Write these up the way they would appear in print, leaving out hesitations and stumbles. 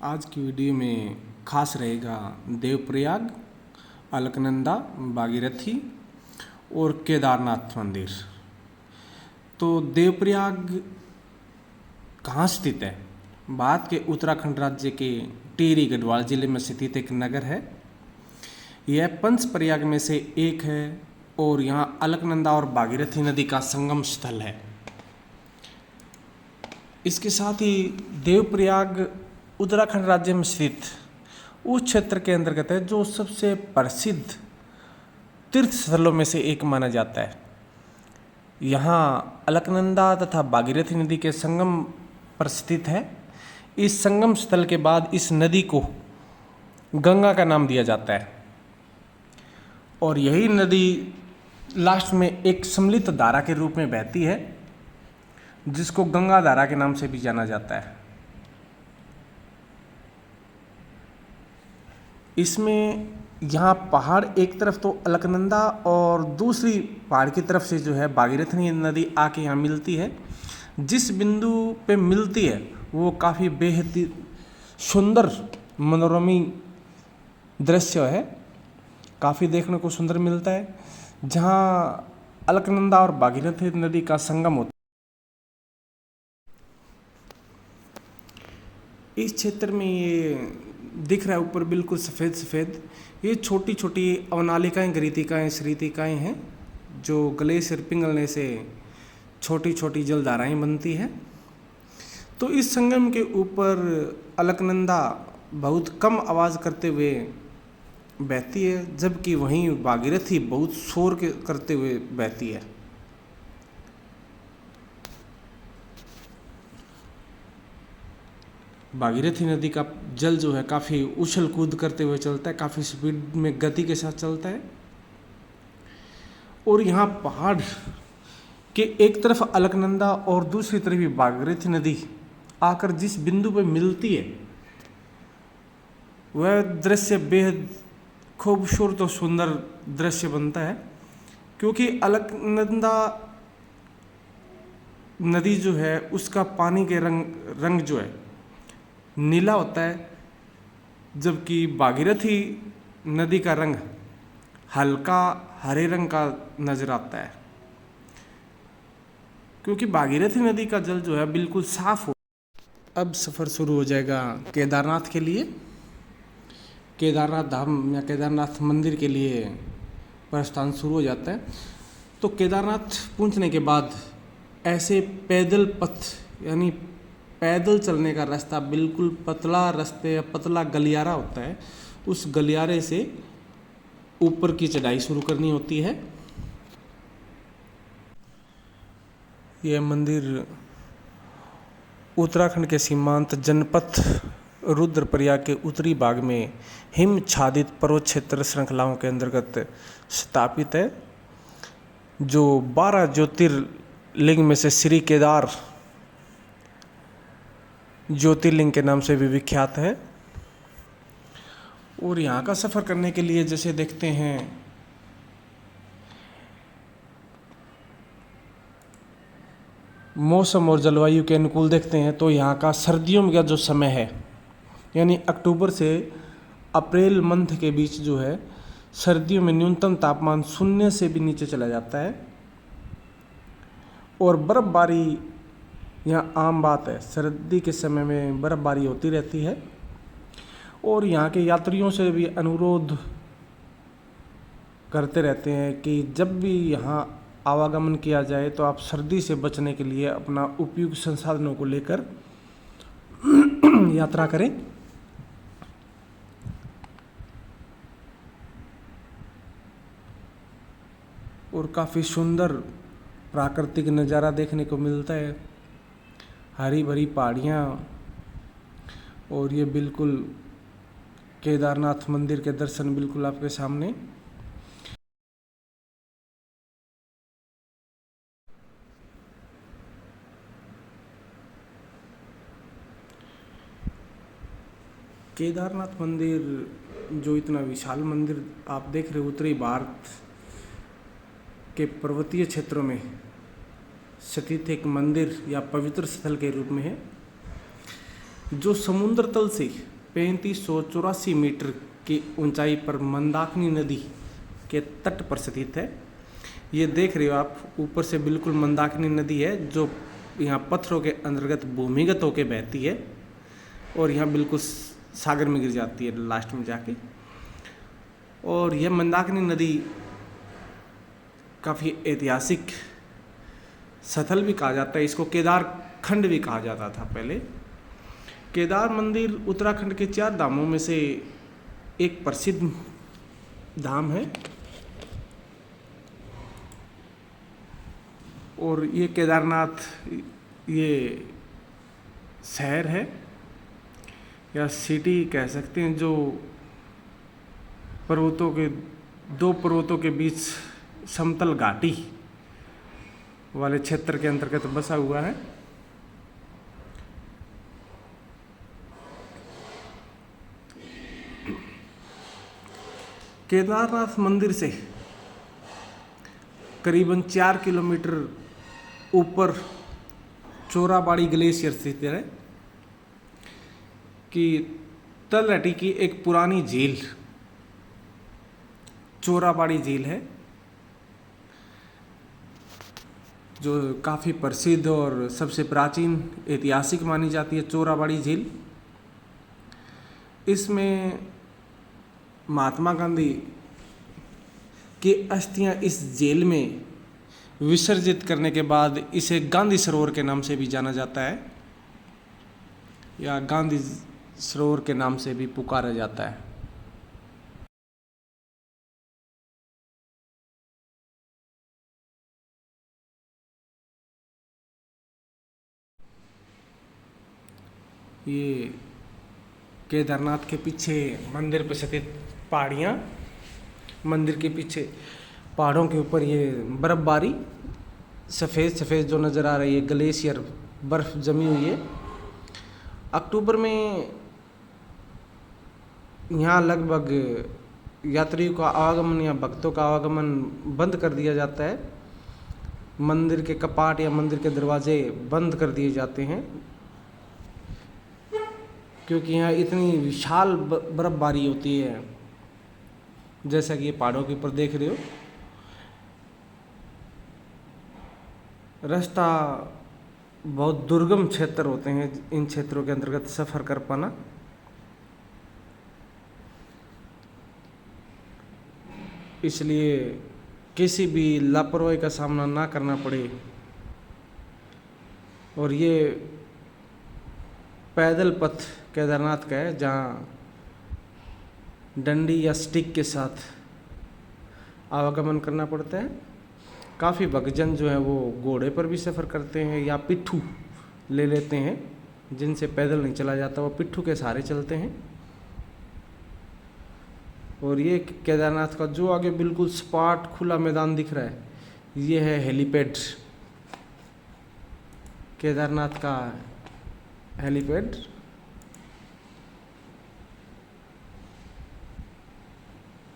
आज की वीडियो में खास रहेगा देवप्रयाग, अलकनंदा, भागीरथी और केदारनाथ मंदिर। तो देवप्रयाग कहाँ स्थित है? भारत के उत्तराखंड राज्य के टिहरी गढ़वाल जिले में स्थित एक नगर है। यह पंच प्रयाग में से एक है और यहाँ अलकनंदा और भागीरथी नदी का संगम स्थल है। इसके साथ ही देवप्रयाग उत्तराखंड राज्य में स्थित उस क्षेत्र के अंतर्गत है जो सबसे प्रसिद्ध तीर्थ स्थलों में से एक माना जाता है। यहाँ अलकनंदा तथा भागीरथी नदी के संगम पर स्थित है। इस संगम स्थल के बाद इस नदी को गंगा का नाम दिया जाता है और यही नदी लास्ट में एक सम्मिलित धारा के रूप में बहती है जिसको गंगा धारा के नाम से भी जाना जाता है। इसमें यहाँ पहाड़ एक तरफ तो अलकनंदा और दूसरी पहाड़ की तरफ से जो है भागीरथी नदी आके यहाँ मिलती है। जिस बिंदु पे मिलती है वो काफ़ी बेहद सुंदर मनोरमी दृश्य है, काफ़ी देखने को सुंदर मिलता है। जहाँ अलकनंदा और भागीरथी नदी का संगम होता है। इस क्षेत्र में ये दिख रहा है ऊपर बिल्कुल सफ़ेद सफ़ेद, ये छोटी छोटी अवनालिकाएँ, गरीतिकाएँ, श्रीतिकाएँ हैं जो ग्लेशियर पिघलने से छोटी छोटी जलधाराएँ बनती हैं। तो इस संगम के ऊपर अलकनंदा बहुत कम आवाज़ करते हुए बहती है, जबकि वहीं भागीरथी बहुत शोर करते हुए बहती है। भागीरथी नदी का जल जो है काफ़ी उछल कूद करते हुए चलता है, काफ़ी स्पीड में गति के साथ चलता है। और यहाँ पहाड़ के एक तरफ अलकनंदा और दूसरी तरफ भी भागीरथी नदी आकर जिस बिंदु पर मिलती है वह दृश्य बेहद खूबसूरत और सुंदर दृश्य बनता है, क्योंकि अलकनंदा नदी जो है उसका पानी के रंग जो है नीला होता है, जबकि भागीरथी नदी का रंग हल्का हरे रंग का नजर आता है, क्योंकि भागीरथी नदी का जल जो है बिल्कुल साफ हो। अब सफ़र शुरू हो जाएगा केदारनाथ के लिए। केदारनाथ धाम या केदारनाथ मंदिर के लिए प्रस्थान शुरू हो जाता है। तो केदारनाथ पहुंचने के बाद ऐसे पैदल पथ यानी पैदल चलने का रास्ता, बिल्कुल पतला रास्ते या पतला गलियारा होता है, उस गलियारे से ऊपर की चढ़ाई शुरू करनी होती है। यह मंदिर उत्तराखंड के सीमांत जनपद रुद्रप्रयाग के उत्तरी भाग में हिमच्छादित पर्वत क्षेत्र श्रृंखलाओं के अंतर्गत स्थापित है, जो 12 ज्योतिर्लिंग में से श्री केदार ज्योतिर्लिंग के नाम से भी विख्यात है। और यहाँ का सफ़र करने के लिए जैसे देखते हैं मौसम और जलवायु के अनुकूल देखते हैं तो यहाँ का सर्दियों का जो समय है यानी अक्टूबर से अप्रैल मंथ के बीच जो है सर्दियों में न्यूनतम तापमान 0 से भी नीचे चला जाता है और बर्फ़बारी यहाँ आम बात है। सर्दी के समय में बर्फ़बारी होती रहती है और यहाँ के यात्रियों से भी अनुरोध करते रहते हैं कि जब भी यहाँ आवागमन किया जाए तो आप सर्दी से बचने के लिए अपना उपयुक्त संसाधनों को लेकर यात्रा करें। और काफ़ी सुंदर प्राकृतिक नज़ारा देखने को मिलता है, हरी भरी पहाड़ियाँ और ये बिल्कुल केदारनाथ मंदिर के दर्शन बिल्कुल आपके सामने। केदारनाथ मंदिर जो इतना विशाल मंदिर आप देख रहे हो उत्तरी भारत के पर्वतीय क्षेत्रों में स्थित एक मंदिर या पवित्र स्थल के रूप में है, जो समुद्र तल से 3584 मीटर की ऊंचाई पर मंदाकिनी नदी के तट पर स्थित है। ये देख रहे हो आप, ऊपर से बिल्कुल मंदाकिनी नदी है जो यहाँ पत्थरों के अंतर्गत भूमिगत होकर बहती है और यहाँ बिल्कुल सागर में गिर जाती है लास्ट में जाके। और यह मंदाकिनी नदी काफ़ी ऐतिहासिक स्थल भी कहा जाता है, इसको केदार खंड भी कहा जाता था पहले। केदार मंदिर उत्तराखंड के 4 धामों में से एक प्रसिद्ध धाम है और ये केदारनाथ ये शहर है या सिटी कह सकते हैं जो दो पर्वतों के बीच समतल घाटी वाले क्षेत्र के अंतर्गत बसा हुआ है। केदारनाथ मंदिर से करीबन 4 किलोमीटर ऊपर चोराबाड़ी ग्लेशियर स्थित है कि तलहटी की एक पुरानी झील चोराबाड़ी झील है जो काफ़ी प्रसिद्ध और सबसे प्राचीन ऐतिहासिक मानी जाती है। चोराबाड़ी झील, इसमें महात्मा गांधी की अस्थियां इस झील में विसर्जित करने के बाद इसे गांधी सरोवर के नाम से भी जाना जाता है या गांधी सरोवर के नाम से भी पुकारा जाता है। ये केदारनाथ के पीछे मंदिर पर स्थित पहाड़ियाँ, मंदिर के पीछे पहाड़ों के ऊपर ये बर्फबारी सफ़ेद सफ़ेद जो नज़र आ रही है, ग्लेशियर बर्फ़ जमी हुई है। अक्टूबर में यहाँ लगभग यात्रियों का आवागमन या भक्तों का आवागमन बंद कर दिया जाता है। मंदिर के कपाट या मंदिर के दरवाजे बंद कर दिए जाते हैं क्योंकि यहाँ इतनी विशाल बर्फबारी होती है। जैसा कि ये पहाड़ों के ऊपर देख रहे हो, रास्ता बहुत दुर्गम क्षेत्र होते हैं, इन क्षेत्रों के अंतर्गत सफ़र कर पाना। इसलिए किसी भी लापरवाही का सामना ना करना पड़े। और ये पैदल पथ केदारनाथ का है जहाँ डंडी या स्टिक के साथ आवागमन करना पड़ता है। काफ़ी भक्तजन जो है वो घोड़े पर भी सफ़र करते हैं या पिट्ठू ले लेते हैं, जिनसे पैदल नहीं चला जाता, वो पिट्ठू के सहारे चलते हैं। और ये केदारनाथ का जो आगे बिल्कुल सपाट खुला मैदान दिख रहा है, ये है हेलीपैड, केदारनाथ का हेलीपैड।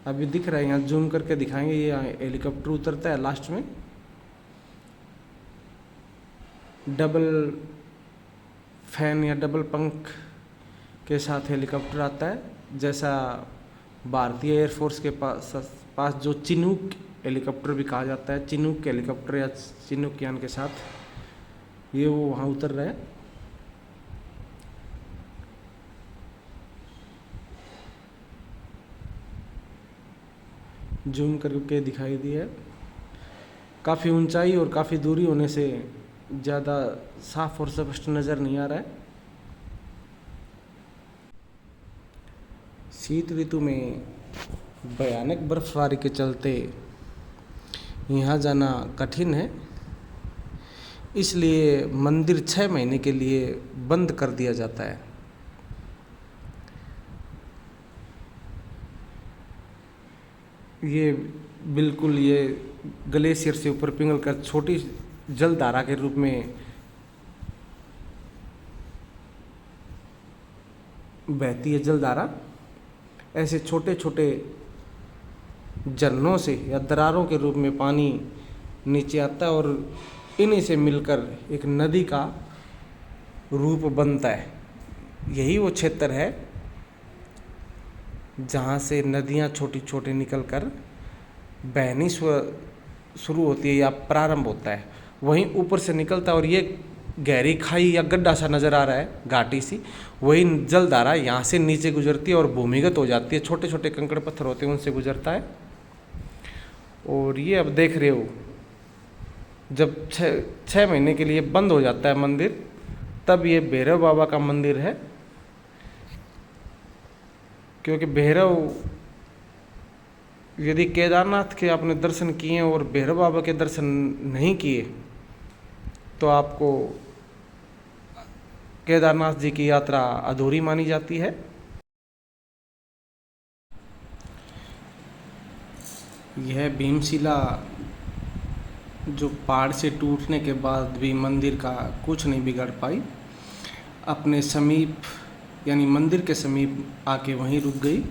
अभी दिख रहा है, यहाँ जूम करके दिखाएंगे। ये हेलीकॉप्टर उतरता है लास्ट में, डबल फैन या डबल पंख के साथ हेलीकॉप्टर आता है, जैसा भारतीय एयरफोर्स के पास जो चिनूक हेलीकॉप्टर भी कहा जाता है, चिनूक हेलीकॉप्टर या चिनूक यान के साथ ये वो वहाँ उतर रहा है। जूम करके दिखाई दिया, काफ़ी ऊंचाई और काफ़ी दूरी होने से ज़्यादा साफ और स्पष्ट नज़र नहीं आ रहा है। शीत ऋतु में भयानक बर्फबारी के चलते यहाँ जाना कठिन है, इसलिए मंदिर 6 महीने के लिए बंद कर दिया जाता है। ये बिल्कुल ये ग्लेशियर से ऊपर पिघल कर छोटी जलधारा के रूप में बहती है जलधारा। ऐसे छोटे छोटे झरनों से या दरारों के रूप में पानी नीचे आता है और इन्हीं से मिलकर एक नदी का रूप बनता है। यही वो क्षेत्र है जहाँ से नदियाँ छोटी छोटी निकल कर बहनी शुरू होती है या प्रारंभ होता है, वहीं ऊपर से निकलता है और ये गहरी खाई या गड्ढा सा नज़र आ रहा है, घाटी सी, वही जलधारा यहाँ से नीचे गुजरती है और भूमिगत हो जाती है, छोटे छोटे कंकड़ पत्थर होते हैं उनसे गुजरता है। और ये अब देख रहे हो, जब छः महीने के लिए बंद हो जाता है मंदिर, तब ये भैरव बाबा का मंदिर है। क्योंकि भैरव, यदि केदारनाथ के आपने दर्शन किए और भैरव बाबा के दर्शन नहीं किए तो आपको केदारनाथ जी की यात्रा अधूरी मानी जाती है। यह भीमशिला जो पहाड़ से टूटने के बाद भी मंदिर का कुछ नहीं बिगड़ पाई, अपने समीप यानी मंदिर के समीप आके वहीं रुक गई।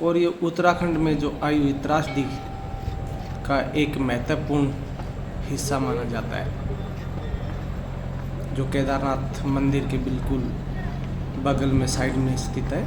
और ये उत्तराखंड में जो आई हुई त्रासदी का एक महत्वपूर्ण हिस्सा माना जाता है, जो केदारनाथ मंदिर के बिल्कुल बगल में साइड में स्थित है।